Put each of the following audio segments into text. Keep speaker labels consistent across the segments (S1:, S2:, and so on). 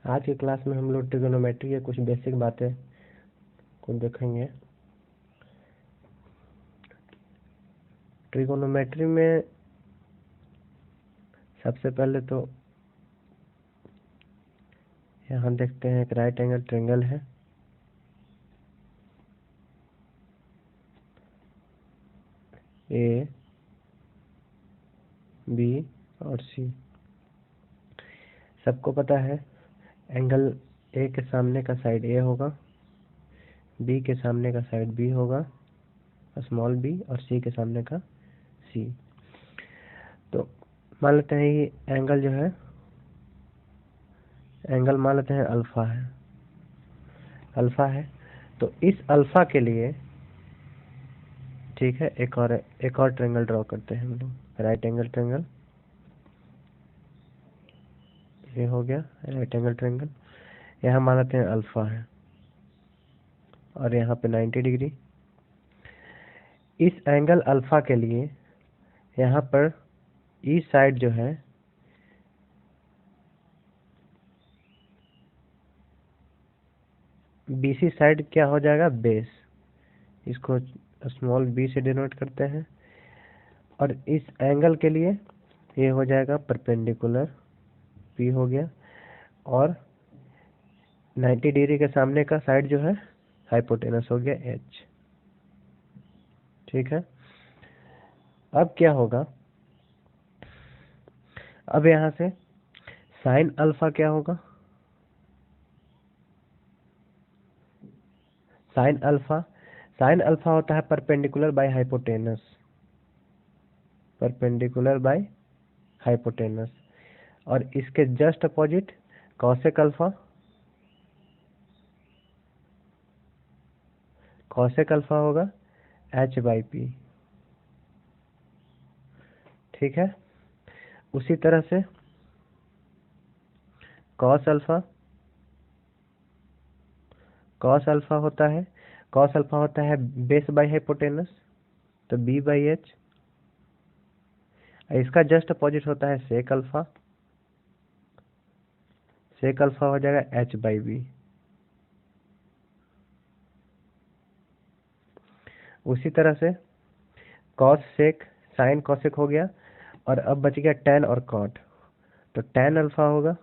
S1: आज की क्लास में हम लोग ट्रिगोनोमेट्री के कुछ बेसिक बातें को देखेंगे। ट्रिगोनोमेट्री में सबसे पहले तो यहाँ देखते हैं एक राइट एंगल ट्रायंगल है। ए, बी और सी। सबको पता है एंगल ए के सामने का साइड ए होगा, बी के सामने का साइड बी होगा, स्मॉल बी, और सी के सामने का सी। तो मान लेते हैं ये एंगल जो है, एंगल मान लेते हैं अल्फा है। अल्फा है तो इस अल्फा के लिए ठीक है एक और ट्रायंगल ड्रॉ करते हैं हम लोग। राइट एंगल ट्रायंगल ये हो गया राइट एंगल ट्रायंगल। यहाँ मान लेते हैं अल्फा है और यहाँ पे 90 डिग्री। इस एंगल अल्फा के लिए यहाँ पर ई साइड जो है बीसी साइड क्या हो जाएगा, बेस। इसको स्मॉल बी से डिनोट करते हैं। और इस एंगल के लिए ये हो जाएगा परपेंडिकुलर, पी हो गया। और 90 डिग्री के सामने का साइड जो है हाइपोटेनस हो गया, एच। ठीक है, अब क्या होगा, अब यहाँ से साइन अल्फा क्या होगा, साइन अल्फा होता है perpendicular by hypotenuse, perpendicular by hypotenuse. और इसके just opposite cosec alpha, cosec alpha होगा एच बाई पी। ठीक है, उसी तरह से कॉस अल्फा, कॉस अल्फा होता है बेस बाई हाइपोटेनस, तो बी बाई एच। इसका जस्ट अपोजिट होता है सेक अल्फा, सेक अल्फा हो जाएगा एच बाई बी। उसी तरह से कॉस सेक साइन कॉसेक हो गया। और अब बच गया टैन और कॉट, तो टैन अल्फा होगा,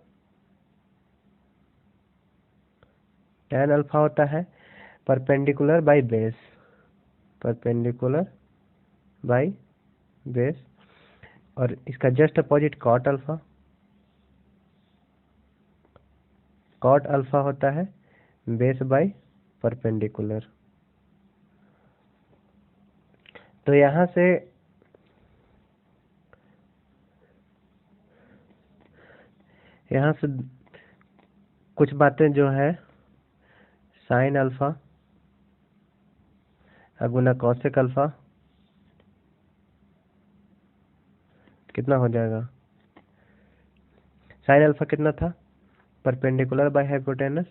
S1: टैन अल्फा होता है perpendicular by base, perpendicular by base. और इसका just opposite cot alpha, cot alpha होता है बेस बाई परपेंडिकुलर। तो यहाँ से कुछ बातें जो है साइन अल्फा गुना कॉसेक अल्फा कितना हो जाएगा, साइन अल्फा कितना था, perpendicular by hypotenuse,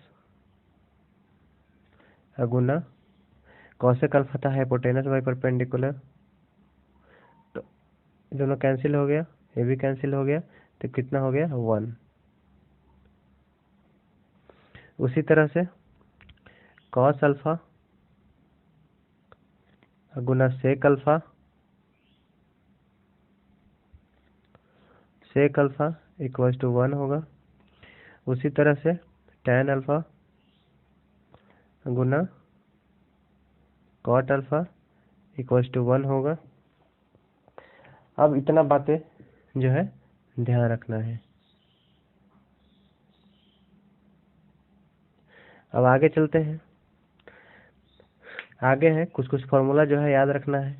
S1: Guna cosec alpha था हाइपोटेनस बाय परपेंडिकुलर। तो दोनों कैंसिल हो गया, ये भी कैंसिल हो गया, तो कितना हो गया 1। उसी तरह से कॉस अल्फा गुना sec alpha, sec alpha equal to 1 होगा। उसी तरह से टैन अल्फा गुना कॉट अल्फा इक्वल टू 1 होगा। अब इतना बातें जो है ध्यान रखना है। अब आगे चलते हैं, आगे है कुछ फॉर्मूला जो है याद रखना है,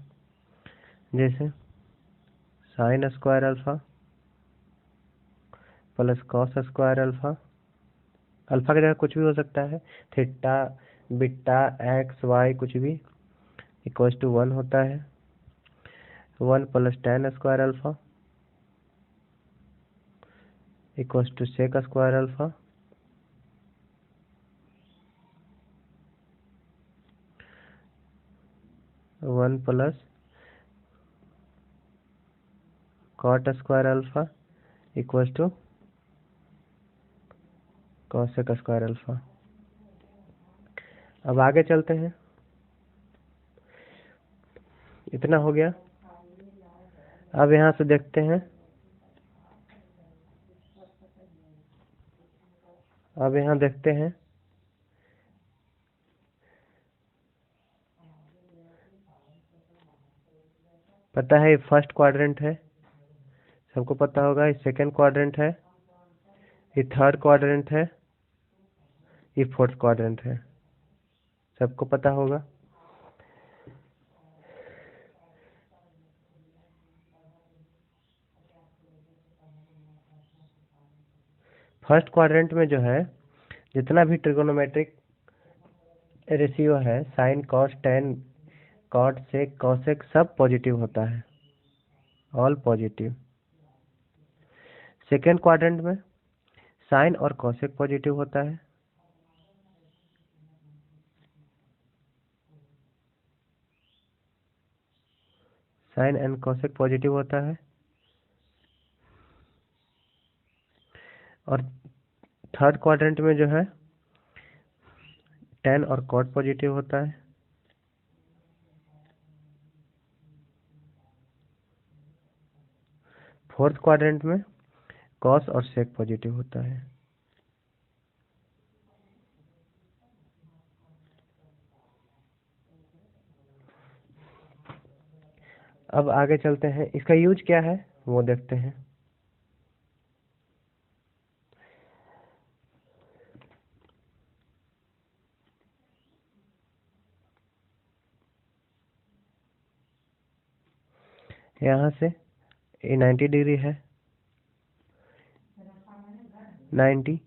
S1: जैसे sine square alpha plus cos square alpha, alpha की जगह कुछ भी हो सकता है, थीटा बीटा एक्स वाई कुछ भी, इक्वल टू 1 होता है। 1 plus tan square alpha equal to sec square alpha, 1 plus cot square alpha equal to cosec square alpha. अब आगे चलते हैं, इतना हो गया। अब यहाँ से देखते हैं, अब यहाँ देखते हैं, पता है ये फर्स्ट क्वाड्रेंट है, सबको पता होगा। ये सेकंड क्वाड्रेंट है, ये थर्ड क्वाड्रेंट है, ये फोर्थ क्वाड्रेंट है, सबको पता होगा। फर्स्ट क्वाड्रेंट में जो है जितना भी ट्रिगोनोमेट्रिक रेशियो है, sine cos tan cot sec cosec, सब पॉजिटिव होता है, ऑल पॉजिटिव। सेकेंड क्वाड्रेंट में साइन और कॉसेक पॉजिटिव होता है, साइन एंड कॉसेक पॉजिटिव होता है। और थर्ड क्वाड्रेंट में जो है टेन और कॉट पॉजिटिव होता है। फोर्थ क्वाड्रेंट में कॉस और सेक पॉजिटिव होता है। अब आगे चलते हैं, इसका यूज क्या है वो देखते हैं। यहाँ से ये 90 डिग्री है, 90,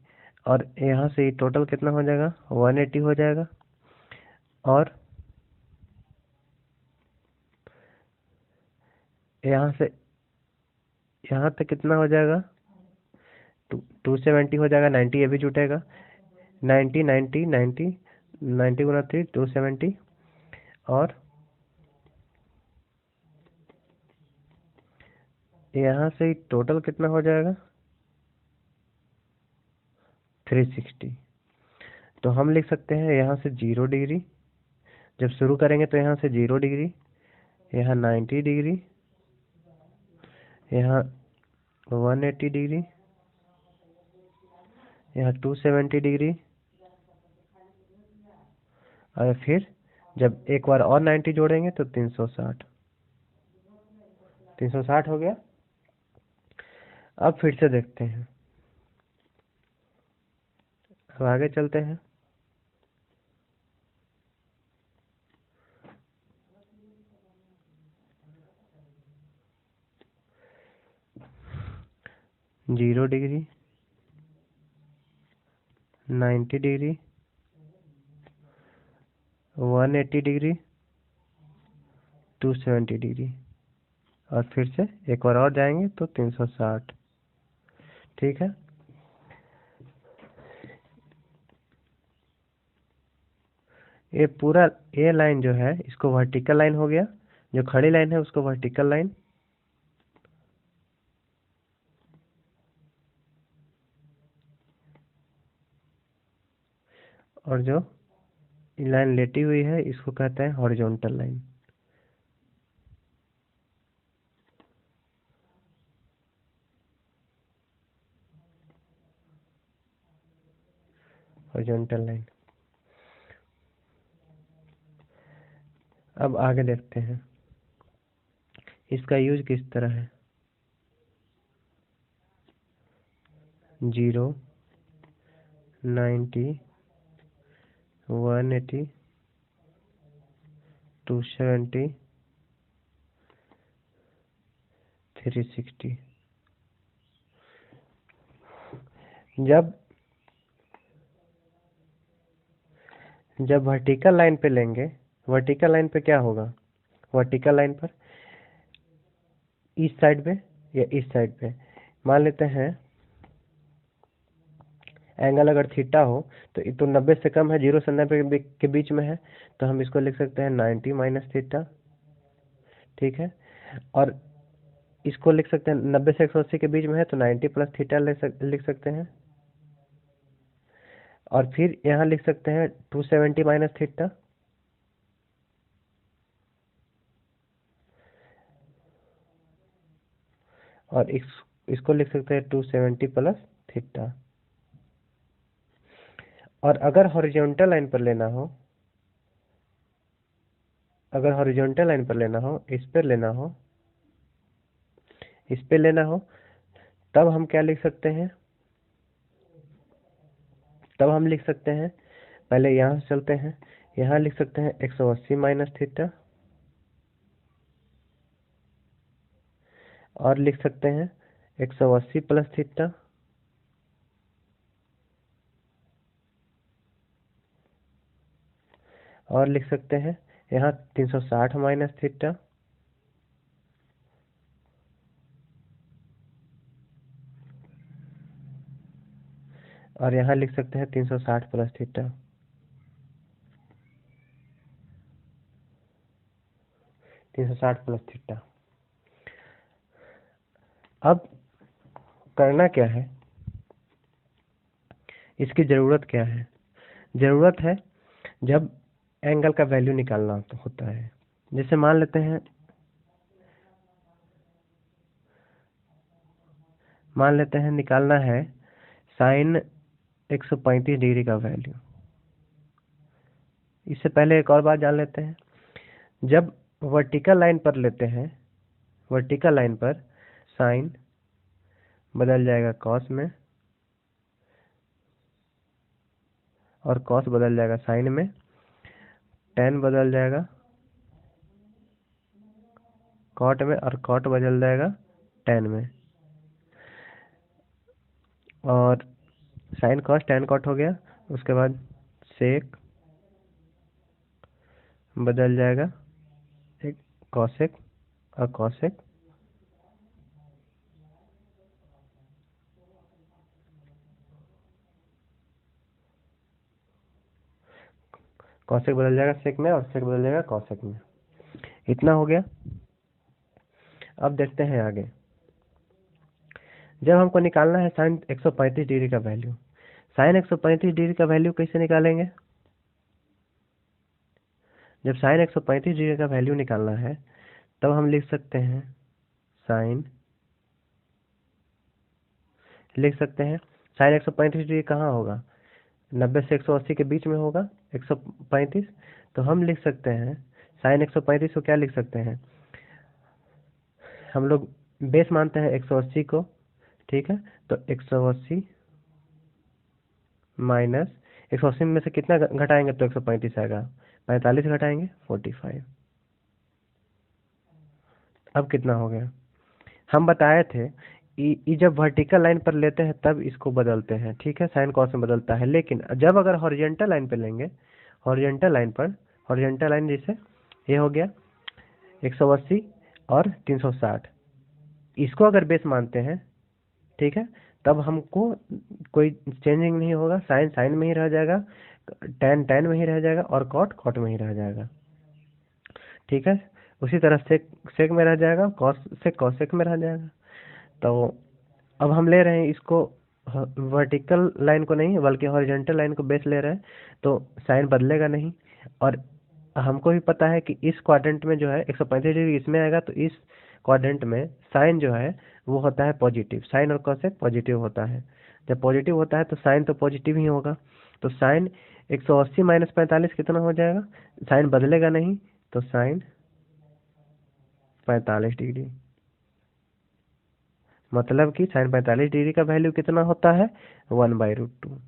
S1: और यहाँ से टोटल कितना हो जाएगा, 180 हो जाएगा। और यहाँ से यहाँ तक कितना हो जाएगा, 270 हो जाएगा, 90 ये भी जुटेगा, 90 90 90 90 गुना 3 270, और यहाँ से टोटल कितना हो जाएगा, 360। तो हम लिख सकते हैं यहाँ से 0 डिग्री, जब शुरू करेंगे तो यहाँ से 0 डिग्री, यहाँ 90 डिग्री, यहाँ 180 डिग्री, यहाँ 270 डिग्री, और फिर जब एक बार और 90 जोड़ेंगे तो 360 हो गया। अब फिर से देखते हैं, अब आगे चलते हैं। Zero degree, 90 degree, 180 degree, 270 degree, और फिर से एक बार और जाएंगे तो 360। ठीक है, ये पूरा ये लाइन जो है इसको वर्टिकल लाइन हो गया, जो खड़ी लाइन है उसको वर्टिकल लाइन, और जो लाइन लेटी हुई है इसको कहते हैं हॉरिजॉन्टल लाइन। Horizontal line. अब आगे देखते हैं इसका यूज किस तरह है। 0 90 180 270 360। जब वर्टिकल लाइन पे लेंगे, वर्टिकल लाइन पे क्या होगा, वर्टिकल लाइन पर इस साइड पे या इस साइड पे मान लेते हैं एंगल अगर थीटा हो तो 90 से कम है, 0 से 90 के बीच में है, तो हम इसको लिख सकते हैं 90 माइनस थीटा। ठीक है, और इसको लिख सकते हैं 90 से 180 के बीच में है तो 90 प्लस थीटा लिख सकते हैं। और फिर यहाँ लिख सकते हैं 270 माइनस थीटा, और इसको लिख सकते हैं 270 प्लस थीटा। और अगर हॉरिजॉन्टल लाइन पर लेना हो, इस पर लेना हो, तब हम क्या लिख सकते हैं? तब हम लिख सकते हैं, पहले यहाँ से चलते हैं, यहाँ लिख सकते हैं 180 माइनस थीटा, और लिख सकते हैं 180 प्लस थीटा, और लिख सकते हैं यहाँ 360 माइनस थीटा, और यहाँ लिख सकते हैं 360 प्लस थीटा। अब करना क्या है, इसकी ज़रूरत क्या है? ज़रूरत है जब एंगल का वैल्यू निकालना होता है। जैसे मान लेते हैं निकालना है साइन 135 डिग्री का वैल्यू। इससे पहले एक और बात जान लेते हैं, जब वर्टिकल लाइन पर लेते हैं, वर्टिकल लाइन पर साइन बदल जाएगा कॉस में, और कॉस बदल जाएगा साइन में, टेन बदल जाएगा कॉट में, और कॉट बदल जाएगा टेन में, और साइन कॉस टेन कॉट हो गया। उसके बाद सेक बदल जाएगा एक कॉसेक और कॉसेक, कॉसेक बदल जाएगा सेक में, और सेक बदल जाएगा कॉसेक में। इतना हो गया। अब देखते हैं आगे। जब हमको निकालना है साइन 135 डिग्री का वैल्यू, साइन 135 डिग्री का वैल्यू कैसे निकालेंगे? जब साइन 135 डिग्री का वैल्यू निकालना है, तब हम लिख सकते हैं साइन 135 डिग्री कहाँ होगा? 90 से 180 के बीच में होगा 135। तो हम लिख सकते हैं साइन 135 को क्या लिख सकते हैं? हम लोग बेस मानते हैं 180 को, ठीक है? तो 180 माइनस 180 में से कितना घटाएंगे तो 135 आएगा? 45 घटाएंगे 45। अब कितना हो गया? हम बताए थे ये जब वर्टिकल लाइन पर लेते हैं तब इसको बदलते हैं, ठीक है? साइन कॉस में बदलता है। लेकिन जब अगर हॉरिजॉन्टल लाइन पे लेंगे, हॉरिजॉन्टल लाइन जैसे ये हो गया 180 और 360, इसको अगर बेस मानते हैं, ठीक है, तब हमको कोई चेंजिंग नहीं होगा, साइन साइन में ही रह जाएगा, टेन टेन में ही रह जाएगा, और कॉट कॉट में ही रह जाएगा, ठीक है? उसी तरह सेक सेक में रह जाएगा, कॉसेक में रह जाएगा। तो अब हम ले रहे हैं इसको वर्टिकल लाइन को नहीं बल्कि हॉरिजॉन्टल लाइन को बेस ले रहे हैं, तो साइन बदलेगा नहीं। और हमको भी पता है कि इस क्वाड्रेंट में जो है 135 डिग्री इसमें आएगा, तो इस क्वाड्रेंट में साइन जो है वो होता है पॉजिटिव, साइन और कॉसेक पॉजिटिव होता है। जब पॉजिटिव होता है तो साइन तो पॉजिटिव ही होगा। तो साइन 180 माइनस 45 कितना हो जाएगा? साइन बदलेगा नहीं, तो साइन 45 डिग्री। मतलब कि साइन 45 डिग्री का वैल्यू कितना होता है? 1/√2।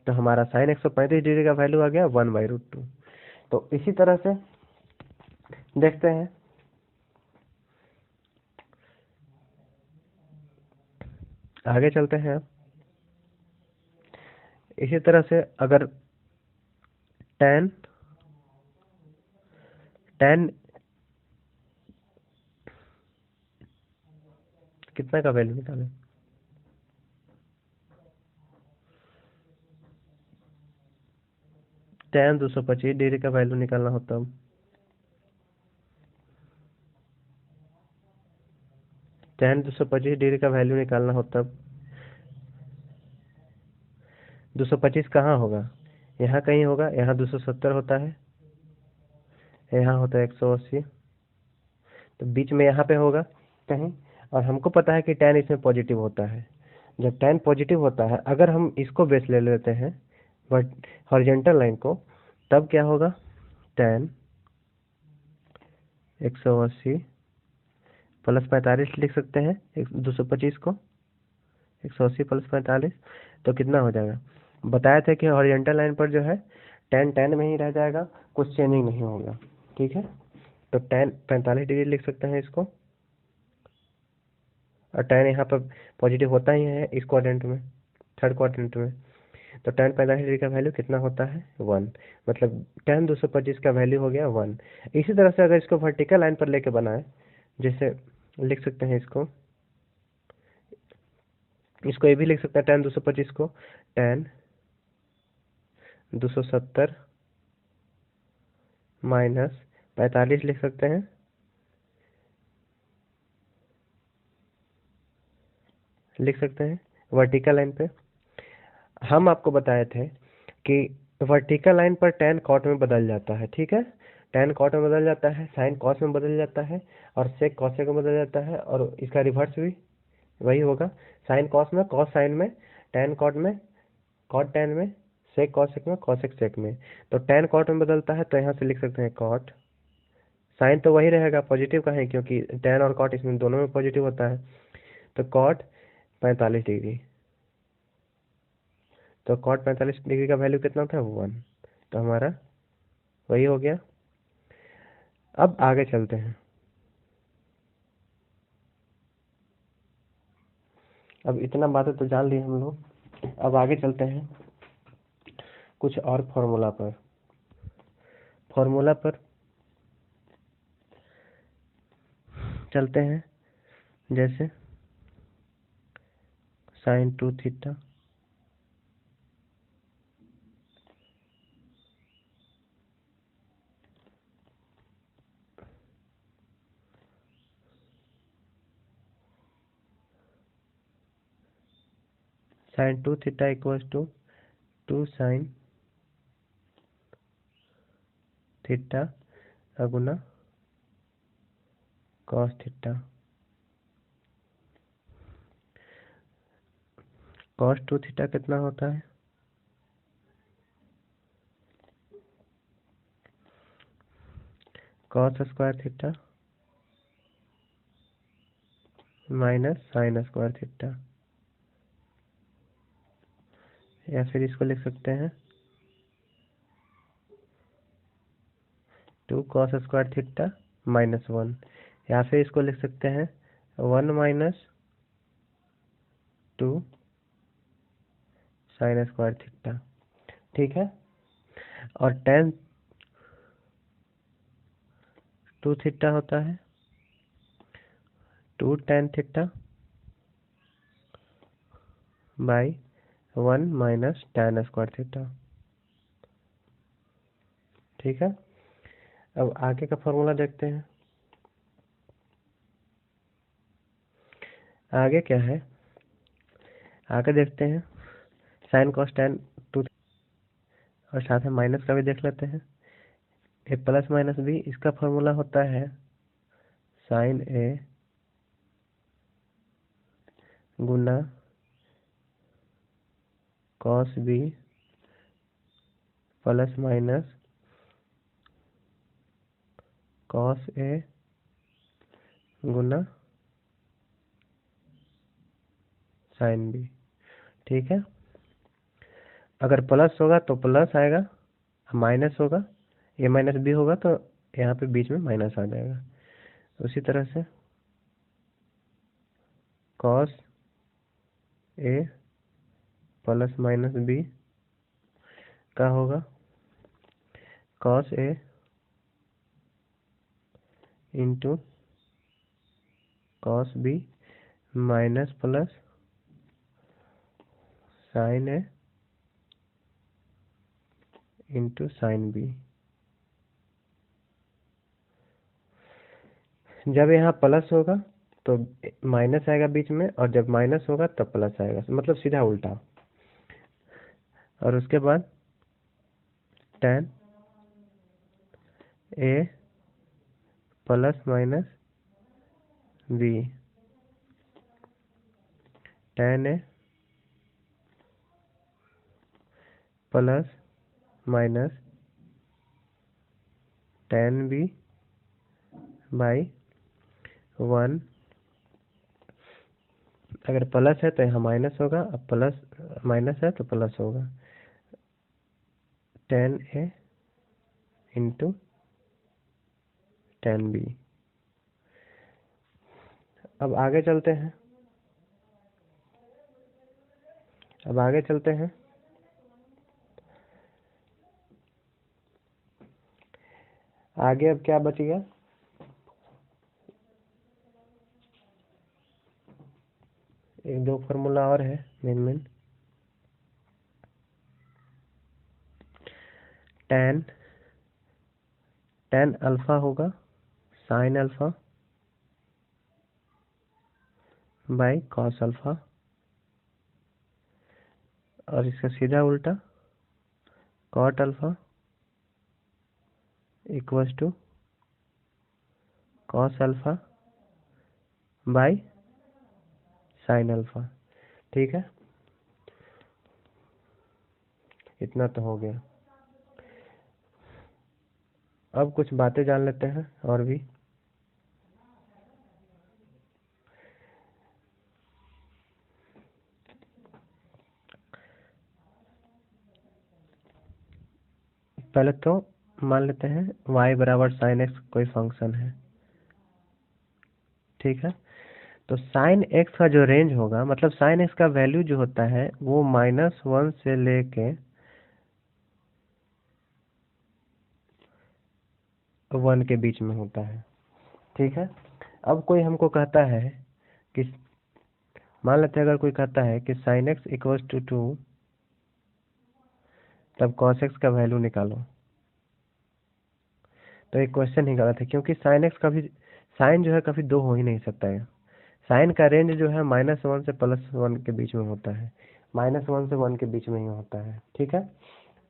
S1: तो हमारा साइन 135 डिग्री का वैल्यू आ गया 1/√2। तो इसी तरह से देखते हैं, आगे चलते हैं। अब इसी तरह से अगर टेन टेन कितना का वैल्यू निकालें? टेन 225 डिग्री का वैल्यू निकालना होता है। टेन 225 डिग्री का वैल्यू निकालना होता है। 225 कहाँ होगा? यहाँ कहीं होगा, यहाँ 270 होता है, यहाँ होता है 180, तो बीच में यहाँ पे होगा कहीं। और हमको पता है कि tan इसमें पॉजिटिव होता है। जब tan पॉजिटिव होता है, अगर हम इसको बेस ले लेते हैं बट हॉरिजेंटल लाइन को, तब क्या होगा? tan 180 प्लस 45 लिख सकते हैं 225 को, 180 प्लस 45, तो कितना हो जाएगा? बताया था कि हॉरिजेंटल लाइन पर जो है tan tan में ही रह जाएगा, कुछ चेंजिंग नहीं होगा। ठीक है, तो tan 45 डिग्री लिख सकते हैं इसको, और tan यहाँ पर पॉजिटिव होता ही है इस क्वाड्रेंट में, थर्ड क्वाड्रेंट में, तो tan 45 डिग्री का वैल्यू कितना होता है? 1। मतलब tan 225 का वैल्यू हो गया 1। इसी तरह से अगर इसको वर्टिकल लाइन पर लेके बनाए, जैसे लिख सकते हैं इसको ये भी लिख सकते हैं tan 225 को tan 270 माइनस 45 लिख सकते हैं, वर्टिकल लाइन पे। हम आपको बताए थे कि वर्टिकल लाइन पर tan cot में बदल जाता है। ठीक है, tan cot में बदल जाता है, sin cos में बदल जाता है, और sec cosec में बदल जाता है, और इसका रिवर्स भी वही होगा, sin cos में, cos sin में, tan cot में, cot tan में, sec cosec में, cosec sec में। तो tan cot में बदलता है, तो यहाँ से लिख सकते हैं cot। sin तो वही रहेगा, पॉजिटिव का है, क्योंकि tan और cot इसमें दोनों में पॉजिटिव होता है, तो cot 45 डिग्री। तो cot 45 डिग्री का वैल्यू कितना था? 1। तो हमारा वही हो गया। अब आगे चलते हैं। अब इतना बातें तो जान ली हम लोग, अब आगे चलते हैं कुछ और फॉर्मूला पर चलते हैं। जैसे sin 2 theta sin 2 theta equals to 2 sin theta गुना cos थीटा। cos 2 थीटा कितना होता है? cos square theta minus sin square theta, या फिर इसको लिख सकते हैं 2 cos स्क्वायर थीटा माइनस 1, या फिर इसको लिख सकते हैं 1 माइनस 2 sin स्क्वायर थीटा। ठीक है, और tan 2 थीटा होता है 2 tan theta by 1 minus tan square theta. ठीक है, अब आगे का फॉर्मूला देखते हैं। आगे क्या है? आगे देखते हैं sin cos tan 2, और साथ में माइनस का भी देख लेते हैं। ए प्लस माइनस बी, इसका फॉर्मूला होता है sin ए गुना cos B plus minus cos A गुना sin बी। ठीक है, अगर प्लस होगा तो प्लस आएगा, माइनस होगा, ए माइनस बी होगा तो यहाँ पे बीच में माइनस आ जाएगा। उसी तरह से cos A plus minus B का होगा cos A into cos B minus plus sin A into sin B. जब यहाँ प्लस होगा तो माइनस आएगा बीच में, और जब माइनस होगा तब प्लस आएगा, मतलब सीधा उल्टा। और उसके बाद tan A plus minus B, tan A plus minus tan B by 1। अगर प्लस है तो यहाँ माइनस होगा, अब प्लस माइनस है तो प्लस होगा, tan A into tan B। अब आगे चलते हैं, आगे अब क्या बच गया, एक दो फार्मूला और है मेन। tan अल्फा होगा sin alpha by cos alpha, और इसका सीधा उल्टा cot alpha equals to cos alpha by sin alpha. ठीक है, इतना तो हो गया। अब कुछ बातें जान लेते हैं और भी। पहले तो मान लेते हैं y बराबर sin x कोई फंक्शन है, ठीक है। तो sin x का जो रेंज होगा, मतलब sin x का वैल्यू जो होता है वो -1 से लेके 1 के बीच में होता है, ठीक है। अब कोई हमको कहता है कि, मान लेते हैं अगर कोई कहता है कि sin x इक्वल्स टू 2, तब cos x का वैल्यू निकालो, तो एक क्वेश्चन ही गलत है, क्योंकि sin x कभी, sin जो है कभी दो हो ही नहीं सकता है। साइन का रेंज जो है -1 से +1 के बीच में होता है, -1 से 1 के बीच में ही होता है, ठीक है।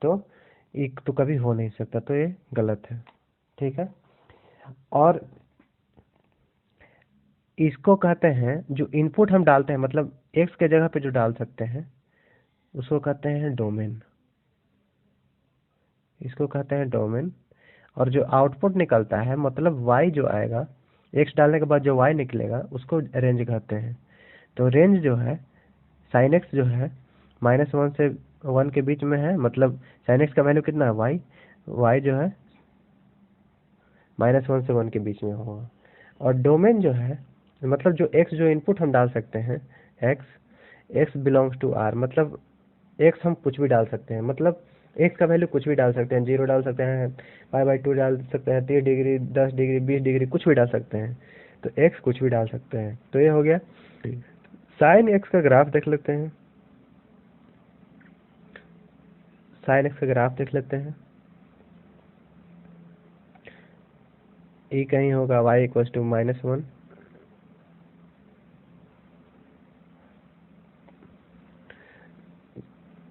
S1: तो एक तो कभी हो नहीं सकता, तो ये गलत है, ठीक है। और इसको कहते हैं, जो इनपुट हम डालते हैं, मतलब x के जगह पे जो डाल सकते हैं, उसको कहते हैं डोमेन, इसको कहते हैं डोमेन। और जो आउटपुट निकलता है, मतलब y जो आएगा, x डालने के बाद जो y निकलेगा, उसको रेंज कहते हैं। तो रेंज जो है sin x जो है -1 से 1 के बीच में है, मतलब sin x का वैल्यू कितना है, y जो है -1 से 1 के बीच में होगा। और डोमेन जो है, मतलब जो x जो इनपुट हम डाल सकते हैं, x बिलोंग्स टू r, मतलब x हम कुछ भी डाल सकते हैं, मतलब x का वैल्यू कुछ भी डाल सकते हैं, 0 डाल सकते हैं, π/2 डाल सकते हैं, 30 डिग्री, 10 डिग्री, 20 डिग्री, कुछ भी डाल सकते हैं। तो x कुछ भी डाल सकते हैं, तो ये हो गया। साइन x का ग्राफ देख लेते हैं, साइन x का ग्राफ देख लेते हैं। e कहीं होगा y इक्वल्स टू -1,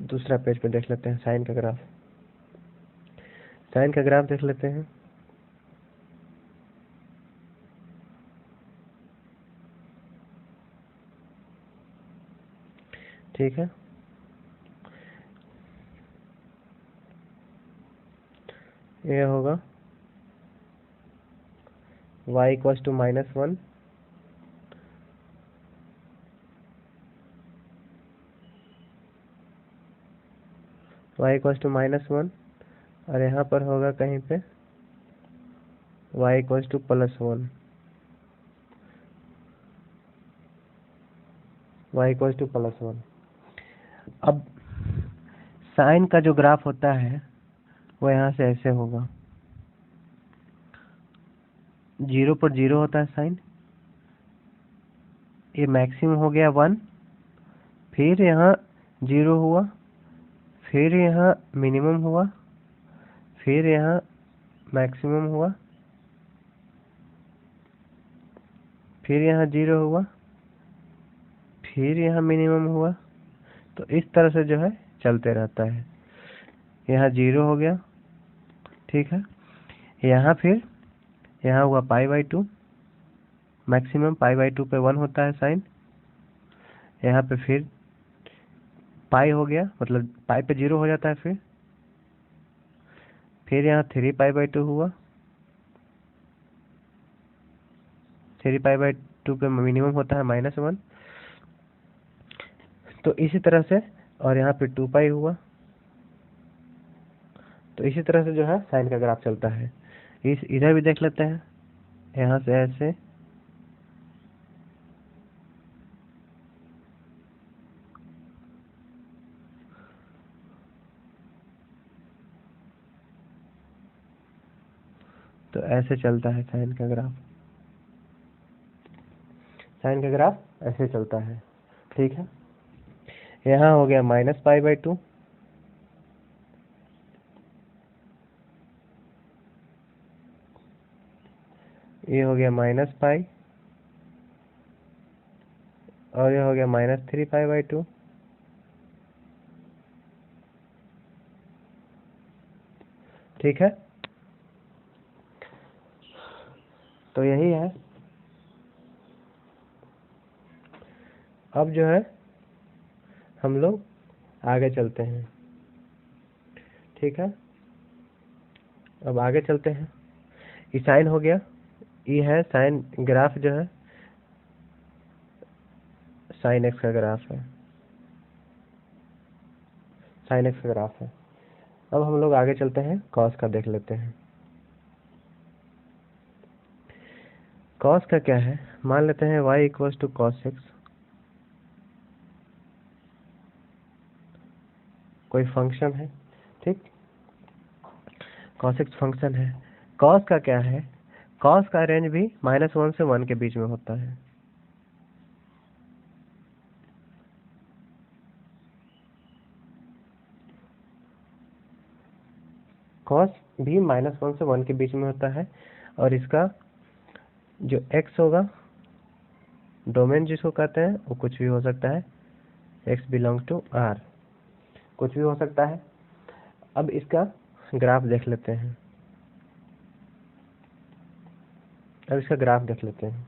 S1: दूसरा पेज पे देख लेते हैं साइन का ग्राफ, साइन का ग्राफ देख लेते हैं। ठीक है, ये होगा y equals to -1, y equals to -1, और यहाँ पर होगा कहीं पे y equals to +1, y equals to +1। अब साइन का जो ग्राफ होता है वो यहाँ से ऐसे होगा, 0 पर 0 होता है साइन, ये मैक्सिमम हो गया 1, फिर यहाँ 0 हुआ, फिर यहाँ मिनिमम हुआ, फिर यहाँ मैक्सिमम हुआ, फिर यहाँ 0 हुआ, फिर यहाँ मिनिमम हुआ। तो इस तरह से जो है चलते रहता है। यहाँ 0 हो गया, ठीक है। यहाँ फिर यहाँ हुआ π/2, मैक्सिमम π/2 पे 1 होता है साइन। यहाँ पे फिर पाई हो गया, मतलब पाई पे 0 हो जाता है। फिर यहाँ 3π/2 हुआ, 3π/2 पे मिनिमम होता है -1। तो इसी तरह से, और यहाँ पे 2π हुआ। तो इसी तरह से जो है साइन का ग्राफ चलता है। इधर भी देख लेते हैं, यहाँ से ऐसे, तो ऐसे चलता है साइन का ग्राफ। साइन का ग्राफ ऐसे चलता है, ठीक है। यहाँ हो गया -π/2, ये हो गया -π, और ये हो गया -3π/2। ठीक है, तो यही है। अब जो है हम लोग आगे चलते हैं, ठीक है। अब आगे चलते हैं। ये साइन हो गया, ये है साइन ग्राफ, जो है साइन एक्स का ग्राफ है, साइन एक्स का ग्राफ है। अब हम लोग आगे चलते हैं, कॉस का देख लेते हैं। कॉस का क्या है, मान लेते हैं y = cos x, कोई फंक्शन है, ठीक। cos x फंक्शन है। कॉस का क्या है, कॉस का रेंज भी -1 से 1 के बीच में होता है। कॉस भी -1 से 1 के बीच में होता है, और इसका जो x होगा, डोमेन जिसको कहते हैं, वो कुछ भी हो सकता है। x बिलोंग टू R, कुछ भी हो सकता है। अब इसका ग्राफ देख लेते हैं। अब इसका ग्राफ देख लेते हैं।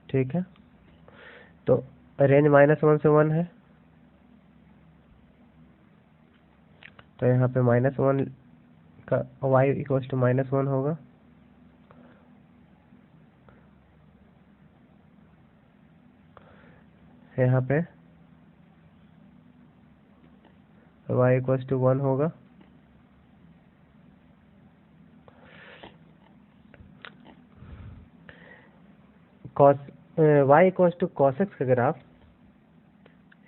S1: ठीक है, तो रेंज -1 से 1 है, तो यहाँ पे -1 का y = -1 होगा। यहाँ पे y = 1 होगा। cos y = cos x का ग्राफ,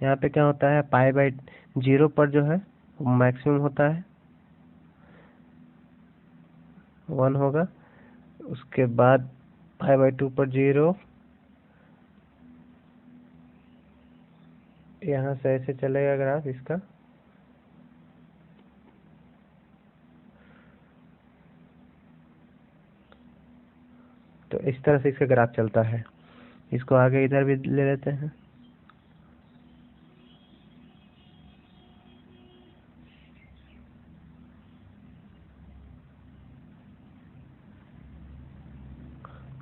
S1: यहाँ पे क्या होता है, π/0 पर जो है मैक्सिमम होता है 1 होगा। उसके बाद π/2 पर 0, यहाँ से ऐसे चलेगा ग्राफ इसका। तो इस तरह से इसका ग्राफ चलता है। इसको आगे इधर भी ले लेते हैं।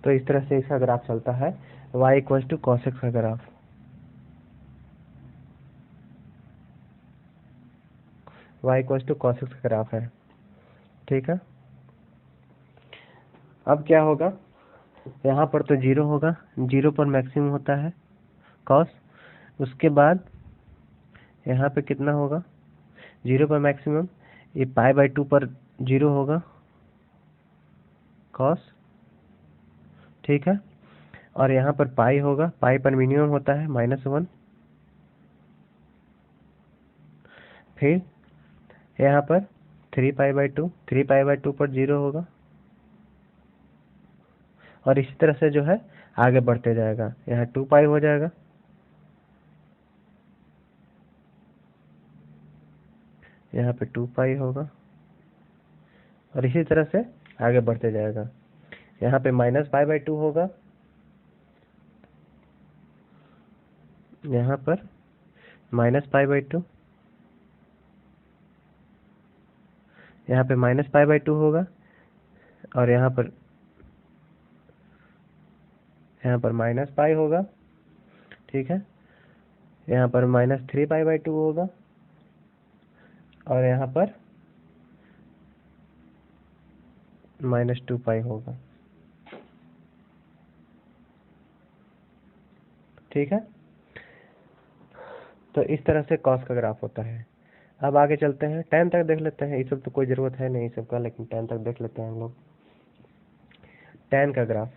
S1: तो इस तरह से इसका ग्राफ चलता है, y = cos x का ग्राफ। y = cos x का ग्राफ है, ठीक है। अब क्या होगा, यहाँ पर तो 0 होगा, 0 पर मैक्सिमम होता है cos। उसके बाद यहाँ पे कितना होगा, 0 पर मैक्सिमम, ये π/2 पर 0 होगा cos, ठीक है। और यहाँ पर पाई होगा, पाई पर मिनिमम होता है -1। फिर यहाँ पर 3π/2, 3π/2 पर 0 होगा, और इसी तरह से जो है आगे बढ़ते जाएगा। यहाँ 2π हो जाएगा, यहाँ पे 2π होगा, और इसी तरह से आगे बढ़ते जाएगा। यहाँ पे -π/2 होगा, यहाँ पर -π/2, यहाँ पे -π/2 होगा, और यहाँ पर -π होगा, ठीक है। यहाँ पर -3π/2 होगा, और यहाँ पर -2π होगा, ठीक है। तो इस तरह से कॉस का ग्राफ होता है। अब आगे चलते हैं, tan तक देख लेते हैं। इस सब तो कोई ज़रूरत है नहीं इस सब का, लेकिन tan तक देख लेते हैं हम लोग। tan का ग्राफ,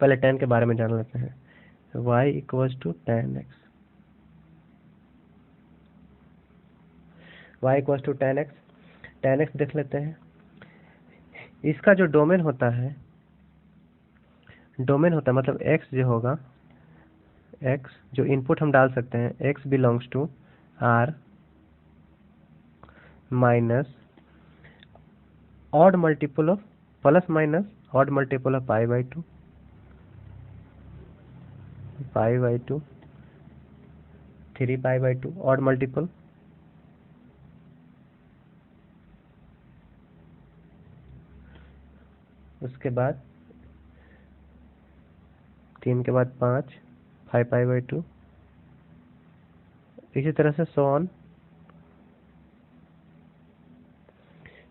S1: पहले tan के बारे में जान लेते हैं। y = tan x, y = tan x। tan x देख लेते हैं। इसका जो डोमेन होता है मतलब x जो होगा, x जो इनपुट हम डाल सकते हैं, x belongs to r minus odd multiple of plus minus odd multiple of π/2, 3π/2 odd multiple, उसके बाद 3 के बाद 5, 5π/2, इसी तरह से सो ऑन,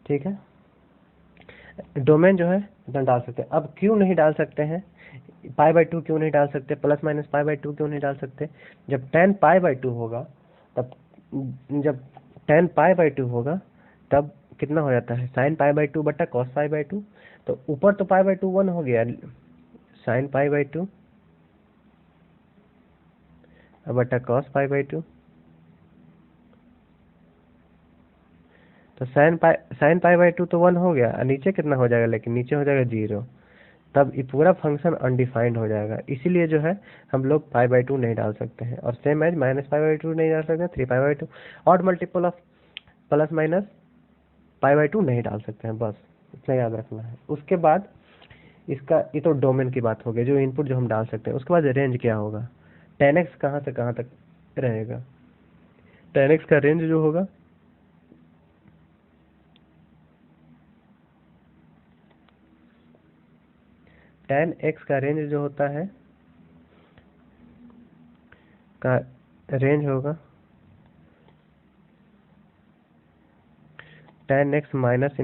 S1: ठीक है। डोमेन जो है इतना डाल सकते हैं। अब क्यों नहीं डाल सकते हैं π/2, क्यों नहीं डाल सकते, प्लस माइनस π/2 क्यों नहीं डाल सकते? जब tan π/2 होगा, तब जब tan π/2 होगा तब कितना हो जाता है, sin π/2 बटा cos π/2। तो ऊपर तो π/2 1 हो गया, sin π/2 बटा cos π/2। तो sin π/2 तो 1 हो गया, नीचे कितना हो जाएगा, लेकिन नीचे हो जाएगा 0। तब ये पूरा फंक्शन अनडिफाइंड हो जाएगा। इसीलिए जो है हम लोग π/2 नहीं डाल सकते हैं। और सेम एज -π/2 नहीं डाल सकते, 3π/2 odd multiple of plus minus π/2 नहीं डाल सकते हैं। बस इतना याद रखना है। उसके बाद इसका, ये तो डोमेन की बात हो गई, जो इनपुट जो हम डाल सकते हैं। उसके बाद रेंज क्या होगा, tan x कहाँ से कहाँ तक रहेगा। tan x का रेंज जो होगा, tan x का रेंज जो होता है, का रेंज होगा tan x -∞ से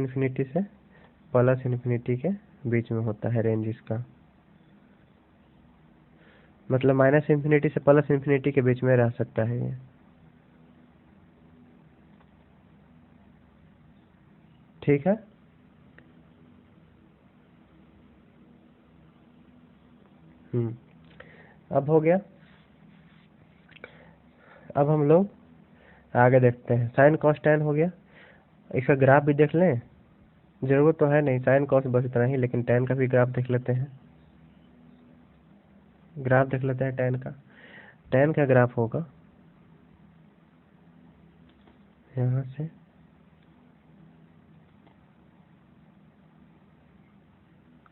S1: +∞ के बीच में होता है रेंज इसका। मतलब -∞ से +∞ के बीच में रह सकता है ये, ठीक है। अब हो गया। अब हम लोग आगे देखते हैं, साइन कॉस टैन हो गया। इसका ग्राफ भी देख लें, जरूरत तो है नहीं, साइन कॉस बस इतना ही, लेकिन टैन का भी ग्राफ देख लेते हैं। ग्राफ देख लेते हैं टैन का। टैन का ग्राफ होगा यहाँ से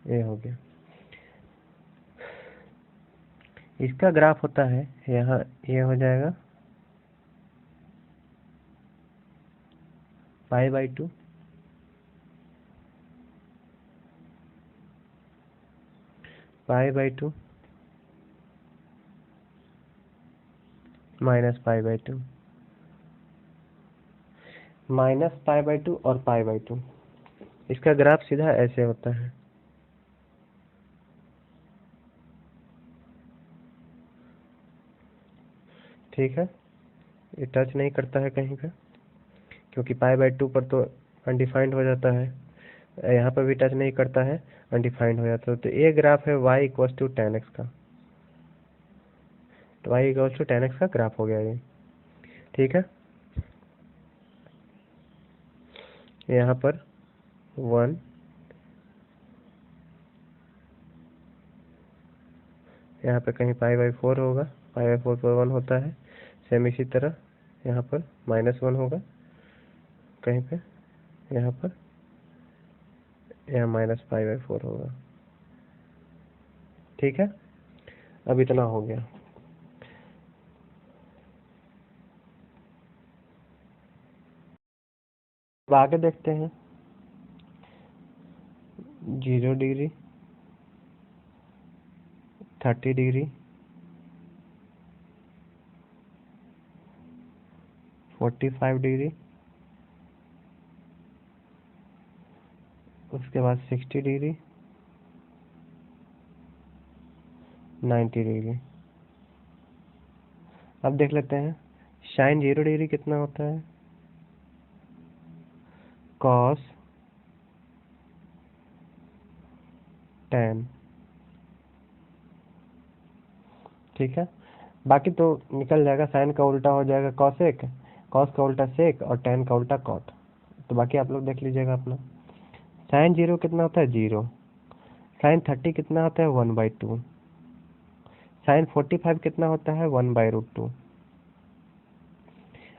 S1: ये हो गया। इसका ग्राफ होता है यहाँ, ये हो जाएगा π/2 π/2 -π/2 -π/2 और π/2। इसका ग्राफ सीधा ऐसे होता है, ठीक है। ये टच नहीं करता है कहीं पे, क्योंकि π/2 पर तो अनडिफाइंड हो जाता है, यहाँ पर भी टच नहीं करता है, अनडिफाइंड हो जाता है। तो ये ग्राफ है y = tan x का। तो y = tan x का ग्राफ हो गया ये, ठीक है। यहाँ पर 1, यहाँ पे कहीं π/4 होगा, π/4 पर 1 होता है। सेम इसी तरह यहाँ पर -1 होगा कहीं पे, यहाँ पर यहाँ -π/4 होगा। ठीक है, अब इतना हो गया। अब आगे देखते हैं। 0 डिग्री, 30 डिग्री, 45 डिग्री, उसके बाद 60 डिग्री, 90 डिग्री। अब देख लेते हैं sin 0 डिग्री कितना होता है, cos tan। ठीक है, बाकी तो निकल जाएगा। साइन का उल्टा हो जाएगा कॉसेक, कॉस का उल्टा सेक, और tan का उल्टा कॉट। तो बाकी आप लोग देख लीजिएगा अपना। sin 0 कितना होता है, 0। sin 30 कितना होता है, 1/2। sin 45 कितना होता है, 1/√2।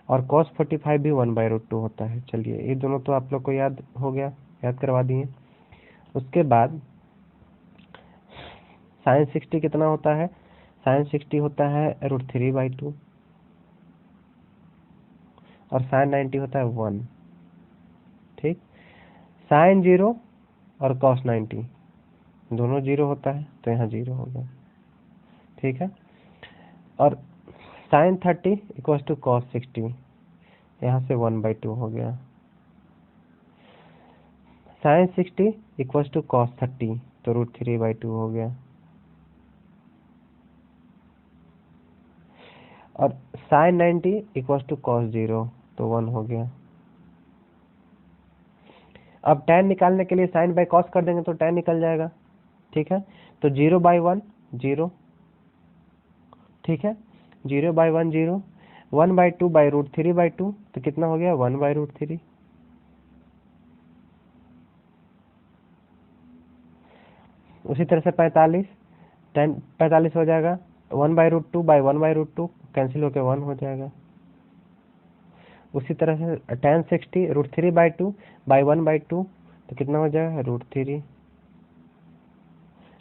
S1: और cos 45 भी 1/√2 होता है। चलिए, ये दोनों तो आप लोग को याद हो गया, याद करवा दिए। उसके बाद sin 60 कितना होता है, sin 60 होता है √3/2। और sin 90 होता है 1। ठीक, sin 0 और cos 90 दोनों 0 होता है, तो यहाँ 0 होगा। ठीक है, और sin 30 = cos 60, यहाँ से 1/2 हो गया। sin 60 = cos 30, तो √3/2 हो गया। और sin 90 = cos 0, तो 1 हो गया। अब tan निकालने के लिए sin बाई cos कर देंगे तो tan निकल जाएगा। ठीक है, तो 0/1 0। ठीक है, 0/1 0, 1/2 √3/2, तो कितना हो गया, 1/√3। उसी तरह से 45, tan 45 हो जाएगा 1/√2 / 1/√2, कैंसिल होकर 1 हो जाएगा। उसी तरह से tan 60 √3/2 / 1/2, तो कितना हो जाएगा, √3।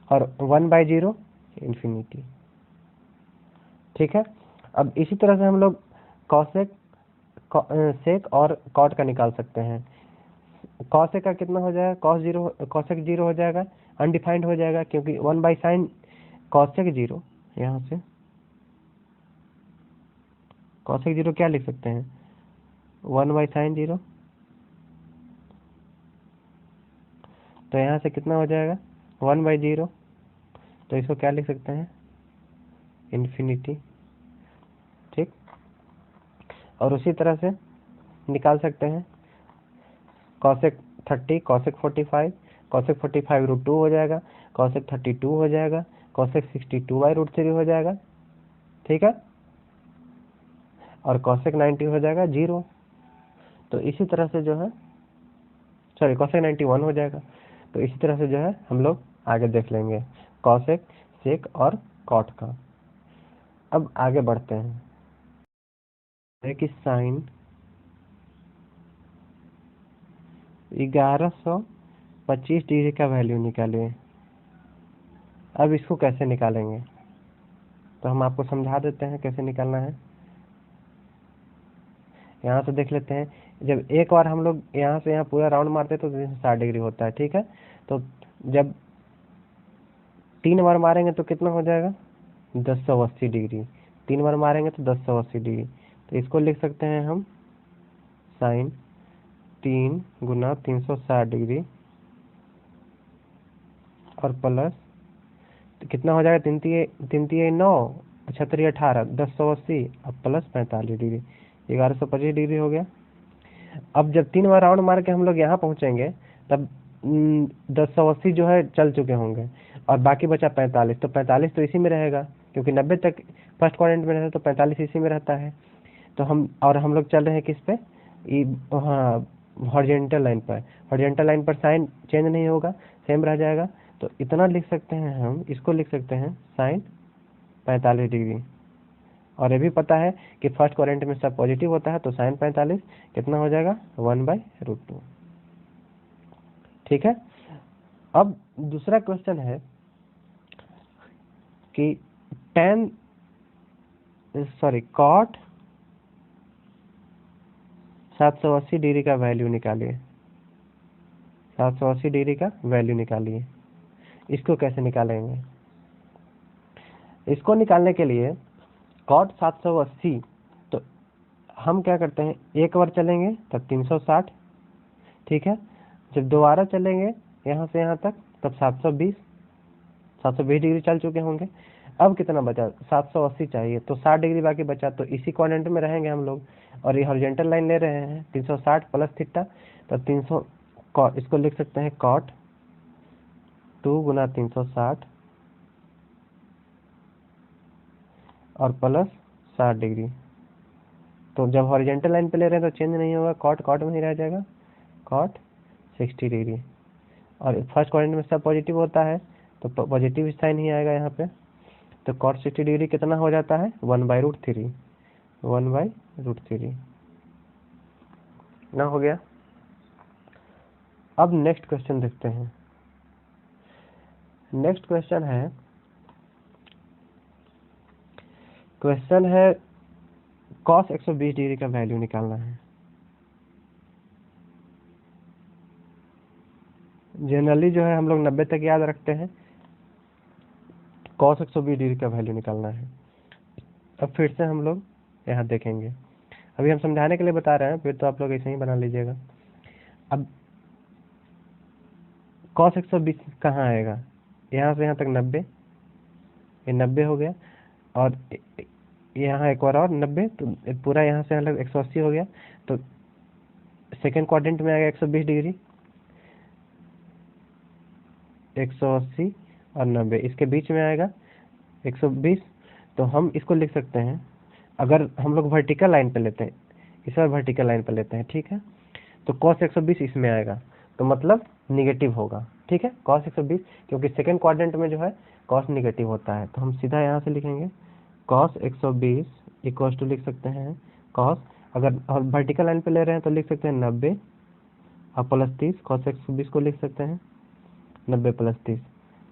S1: और 1/0 इन्फिनिटी। ठीक है, अब इसी तरह से हम लोग कॉसेक, सेक और कॉट का निकाल सकते हैं। कॉसेक का कितना हो जाएगा, कॉसेक 0 हो जाएगा, अनडिफाइंड हो जाएगा, क्योंकि 1/sin कॉसेक 0। यहाँ से कॉसेक 0 क्या लिख सकते हैं, 1/sin 0। तो यहाँ से कितना हो जाएगा, 1/0। तो इसको क्या लिख सकते हैं, इन्फिनिटी। ठीक, और उसी तरह से निकाल सकते हैं कॉसेक 30, कॉसेक 45, कॉसेक 45 √2 हो जाएगा, कॉसेक 32 हो जाएगा, कॉसेक 62/√3 हो जाएगा। ठीक है, और कॉसेक 90 हो जाएगा 0। तो इसी तरह से जो है, सॉरी, कॉसेक 91 हो जाएगा। तो इसी तरह से जो है हम लोग आगे देख लेंगे कॉसेक, सेक और कॉट का। अब आगे बढ़ते हैं कि साइन 1125 डिग्री का वैल्यू निकालिए। अब इसको कैसे निकालेंगे, तो हम आपको समझा देते हैं कैसे निकालना है। यहाँ से देख लेते हैं, जब एक बार हम लोग यहाँ से यहाँ पूरा राउंड मारते हैं तो 360 डिग्री होता है। ठीक है, तो जब 3 बार मारेंगे तो कितना हो जाएगा, 1080 डिग्री। 3 बार मारेंगे तो 1080 डिग्री। तो इसको लिख सकते हैं हम साइन 3 × 360 डिग्री और प्लस, तो कितना हो जाएगा, 3 3 9, 36 18, 1080 और प्लस 45 डिग्री, 1125 डिग्री हो गया। अब जब 3 बार राउंड मार के हम लोग यहाँ पहुँचेंगे तब 1080 जो है चल चुके होंगे, और बाकी बचा 45। तो 45 तो इसी में रहेगा, क्योंकि 90 तक फर्स्ट क्वाड्रेंट में रहता है, तो 45 इसी में रहता है। तो हम लोग चल रहे हैं किस पे, हाँ, हॉरिजॉन्टल लाइन पर। हॉरिजॉन्टल लाइन पर साइन चेंज नहीं होगा, सेम रह जाएगा। तो इतना लिख सकते हैं हम, इसको लिख सकते हैं साइन 45 डिग्री। और ये भी पता है कि फर्स्ट क्वाड्रेंट में सब पॉजिटिव होता है, तो साइन 45 कितना हो जाएगा, 1/√2। ठीक है, अब दूसरा क्वेश्चन है कि कॉट 780 डिग्री का वैल्यू निकालिए। 780 डिग्री का वैल्यू निकालिए। इसको कैसे निकालेंगे? इसको निकालने के लिए कॉट 780, तो हम क्या करते हैं, एक बार चलेंगे तब 360, ठीक है। जब दोबारा चलेंगे यहाँ से यहाँ तक तब 720 डिग्री चल चुके होंगे। अब कितना बचा? 780 चाहिए, तो 60 डिग्री बाकी बचा, तो इसी क्वाड्रेंट में रहेंगे हम लोग। और ये हॉरिजॉन्टल लाइन ले रहे हैं 360 प्लस थीटा, तो 300 इसको लिख सकते हैं कॉट 2 गुना 360 और प्लस 60 डिग्री। तो जब हॉरिजॉन्टल लाइन पे ले रहे हैं तो चेंज नहीं होगा, कॉट कॉट में ही रह जाएगा, कॉट 60 डिग्री। और फर्स्ट क्वाड्रेंट में सब पॉजिटिव होता है तो पॉजिटिव साइन ही आएगा यहाँ पे। तो कॉट 60 डिग्री कितना हो जाता है? 1/√3, 1/√3 ना हो गया। अब नेक्स्ट क्वेश्चन देखते हैं। नेक्स्ट क्वेश्चन है cos 120 डिग्री का वैल्यू निकालना है। जनरली जो है हम लोग 90 तक याद रखते हैं, cos 120 डिग्री का वैल्यू निकालना है। अब फिर से हम लोग यहाँ देखेंगे, अभी हम समझाने के लिए बता रहे हैं, फिर तो आप लोग ऐसे ही बना लीजिएगा। अब cos 120 कहाँ आएगा? यहाँ से यहाँ तक 90, ये 90 हो गया, और यहाँ एक बार और 90, तो पूरा यहाँ से अलग 180 हो गया। तो सेकेंड क्वाड्रेंट में आएगा 120 डिग्री, 180 और 90, इसके बीच में आएगा 120। तो हम इसको लिख सकते हैं, अगर हम लोग वर्टिकल लाइन पे लेते हैं, इस बार वर्टिकल लाइन पे लेते हैं, ठीक है, तो cos 120 इसमें आएगा, तो मतलब निगेटिव होगा, ठीक है, cos 120, क्योंकि सेकेंड क्वाड्रेंट में जो है cos निगेटिव होता है। तो हम सीधा यहाँ से लिखेंगे cos 120 इक्वल टू लिख सकते हैं cos, अगर वर्टिकल लाइन पे ले रहे हैं तो लिख सकते हैं 90 और प्लस 30, cos 120 को लिख सकते हैं 90 प्लस 30।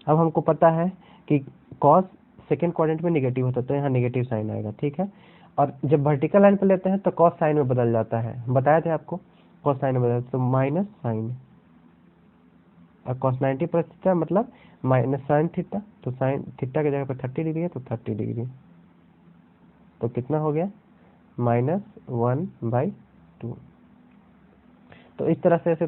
S1: अब हमको पता है कि cos सेकेंड क्वाड्रेंट में निगेटिव होता है, तो यहाँ निगेटिव साइन आएगा, ठीक है। और जब वर्टिकल लाइन पे लेते हैं तो cos साइन में बदल जाता है, बताए थे आपको, cos साइन में बदल, तो माइनस साइन, और cos 90 प्लस थीटा मतलब माइनस साइन थीटा, तो साइन थीटा की जगह पर 30 डिग्री है तो 30 डिग्री, तो कितना हो गया? -1/2। तो इस तरह से ऐसे